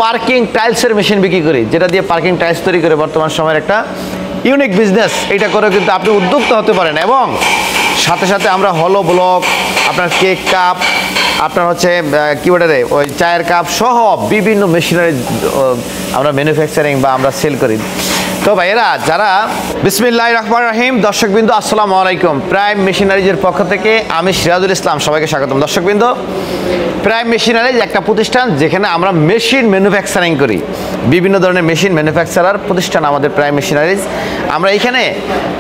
Parking টাইলসের machine বিক্রি করি, যেটা দিয়ে পার্কিং টাইলস তৈরি করে বর্তমান সময়ের একটা ইউনিক বিজনেস। এটা করে কিন্তু আপনি উদ্যোক্তা হতে পারেন এবং সাথে সাথে আমরা হলো ব্লক, আপনার কেক কাপ, আপনার হচ্ছে কি বলে রে ওই চায়ের কাপ সহ বিভিন্ন মেশিনারি আমরা ম্যানুফ্যাকচারিং বা আমরা সেল করি। তো ভাইয়েরা যারা বিসমিল্লাহির রহমানির রহিম, দর্শকবৃন্দ আসসালামু আলাইকুম। প্রাইম মেশিনারিজের পক্ষ থেকে আমি সিরাজুল ইসলাম সবাইকে স্বাগতম। দর্শকবৃন্দ, প্রাইম মেশিনারিজ একটা প্রতিষ্ঠান যেখানে আমরা মেশিন ম্যানুফ্যাকচারিং করি, বিভিন্ন ধরনের মেশিন ম্যানুফ্যাকচারার প্রতিষ্ঠান আমাদের প্রাইম মেশিনারিজ। আমরা এখানে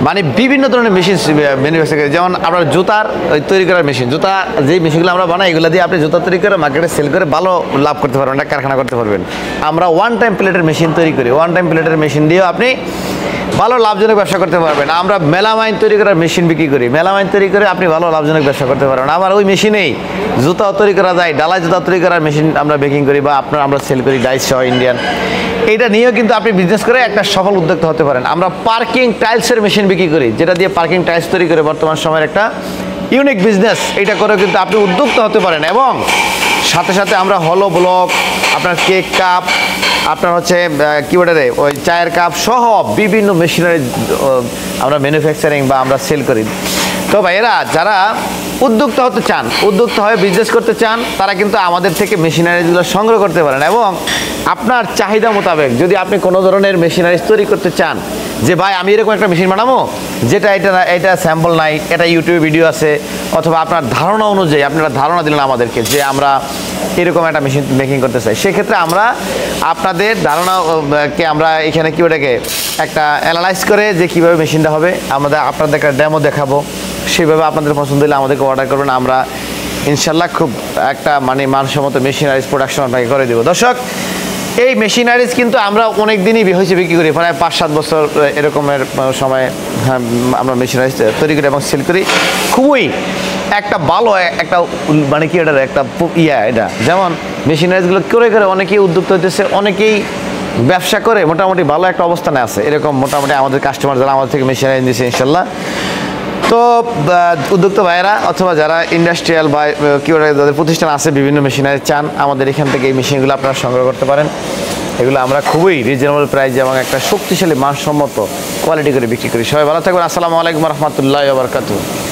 মানে বিভিন্ন ধরনের মেশিন ম্যানুফ্যাকচার করি, যেমন আপনার জুতার তৈরি করার মেশিন, জুতা যেই মেশিনগুলো আমরা বানাই এগুলো দিয়ে আপনি জুতা তৈরি করে মার্কেটে সেল করে ভালো লাভ করতে পারবেন, একটা কারখানা করতে পারবেন। আমরা ওয়ান টাইম প্লেটের মেশিন তৈরি করি, ওয়ান টাইম প্লেটের মেশিন দিয়েও আপনি ভালো লাভজনক ব্যবসা করতে পারবেন। আমরা মেলামাইন তৈরি করার মেশিন বিক্রি করি, মেলামাইন তৈরি করে আপনি ভালো লাভজনক ব্যবসা করতে পারবেন। আবার ওই মেশিনেই জুতাও তৈরি করা যায়, ডালাই জুতা তৈরি করার মেশিন আমরা বেকিং করি বা আমরা সেল করি ডাইস সহ ইন্ডিয়ান। এইটা নিয়েও কিন্তু আপনি বিজনেস করে একটা সফল উদ্যোক্তা হতে পারেন। আমরা পার্কিং টাইলসের মেশিন বিক্রি করি, যেটা দিয়ে পার্কিং টাইলস তৈরি করে বর্তমান সময়ের একটা ইউনিক বিজনেস। এটা করে কিন্তু আপনি উদ্যোক্তা হতে পারেন এবং সাথে সাথে আমরা হলো ব্লক, আপনার কেক কাপ, আপনার হচ্ছে কি বলে রে ওই চায়ের কাপ সহ বিভিন্ন মেশিনারি আমরা ম্যানুফ্যাকচারিং বা আমরা সেল করি। তো ভাইয়েরা যারা উদ্যোক্তা হতে চান, উদ্যোক্তা হয়ে বিজনেস করতে চান, তারা কিন্তু আমাদের থেকে মেশিনারিজগুলো সংগ্রহ করতে পারেন এবং আপনার চাহিদা মোতাবেক যদি আপনি কোনো ধরনের মেশিনারিজ তৈরি করতে চান, যে ভাই আমি এরকম একটা মেশিন বানাবো যেটা এটা স্যাম্পল নাই, এটা ইউটিউবে ভিডিও আছে, অথবা আপনার ধারণা অনুযায়ী আপনারা ধারণা দিলেন আমাদেরকে যে আমরা এরকম একটা মেশিন মেকিং করতে চাই, সেক্ষেত্রে আমরা আপনাদের ধারণাকে আমরা এখানে কি ওটাকে একটা অ্যানালাইজ করে যে কীভাবে মেশিনটা হবে আপনাদের একটা ডেমো দেখাবো, সেইভাবে আপনাদের পছন্দ হলে আমাদেরকে অর্ডার করবেন। আমরা ইনশাল্লাহ খুব একটা মানে মানসম্মত মেশিনারিজ প্রোডাকশন আপনাকে করে দেবো। দর্শক, এই মেশিনারিজ কিন্তু আমরা অনেক দিনই হয়েছে বিক্রি করি, প্রায় 5-7 বছর এরকমের সময় আমরা মেশিনারিজ তৈরি করি এবং সেল করি। খুবই একটা ভালো একটা মানে কি এটার একটা এটা, যেমন মেশিনারিজগুলো করে করে অনেকেই উদ্যোক্তা হতেছে, অনেকেই ব্যবসা করে মোটামুটি ভালো একটা অবস্থানে আছে। এরকম মোটামুটি আমাদের কাস্টমার যারা আমাদের থেকে মেশিনারিজ নিচ্ছে ইনশাল্লাহ। তো উদ্যোক্তা ভাইয়েরা অথবা যারা ইন্ডাস্ট্রিয়াল বা কি যাদের প্রতিষ্ঠান আছে বিভিন্ন মেশিনারি চান, আমাদের এখান থেকে এই মেশিনগুলো আপনারা সংগ্রহ করতে পারেন। এগুলো আমরা খুবই রিজনেবল প্রাইসে এবং একটা শক্তিশালী মানসম্মত কোয়ালিটি করে বিক্রি করি। সবাই ভালো থাকবেন। আসসালামু আলাইকুম রহমতুল্লাহি ওয়া বারাকাতুহু।